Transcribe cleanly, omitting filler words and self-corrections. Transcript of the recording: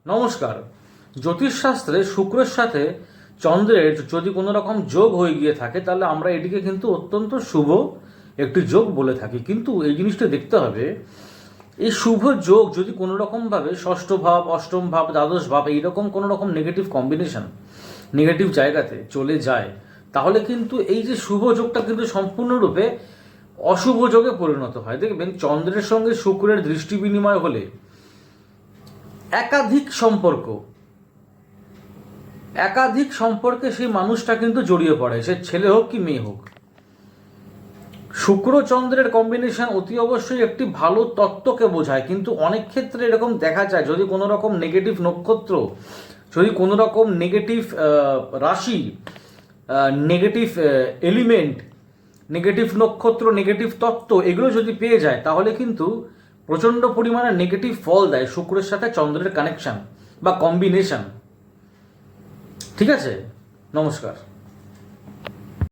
নমস্কার। জ্যোতিষশাস্ত্রে শুক্রের সাথে চন্দ্রের যদি কোনো রকম যোগ হয়ে গিয়ে থাকে তাহলে আমরা এটিকে কিন্তু অত্যন্ত শুভ একটি যোগ বলে থাকি। কিন্তু এই জিনিসটা দেখতে হবে, এই শুভ যোগ যদি কোনো রকমভাবে ষষ্ঠ ভাব, অষ্টম ভাব, দ্বাদশ ভাব এইরকম কোনো রকম নেগেটিভ কম্বিনেশন, নেগেটিভ জায়গাতে চলে যায়, তাহলে কিন্তু এই যে শুভ যোগটা কিন্তু সম্পূর্ণরূপে অশুভ যোগে পরিণত হয়। দেখবেন চন্দ্রের সঙ্গে শুক্রের দৃষ্টি বিনিময় হলে একাধিক সম্পর্কে সেই মানুষটা কিন্তু জড়িয়ে পড়ে, সে ছেলে হোক কি মেয়ে হোক। শুক্র চন্দ্রের কম্বিনেশন অতি অবশ্যই একটি ভালো তত্ত্বকে বোঝায়, কিন্তু অনেক ক্ষেত্রে এরকম দেখা যায় যদি কোনো রকম নেগেটিভ নক্ষত্র, যদি কোনো রকম নেগেটিভ রাশি, নেগেটিভ এলিমেন্ট, নেগেটিভ নক্ষত্র, নেগেটিভ তত্ত্ব এগুলো যদি পেয়ে যায় তাহলে কিন্তু প্রচণ্ড পরিমাণে নেগেটিভ ফল দেয় শুক্রের সাথে চন্দ্রের কানেকশন বা কম্বিনেশন। ঠিক আছে, নমস্কার।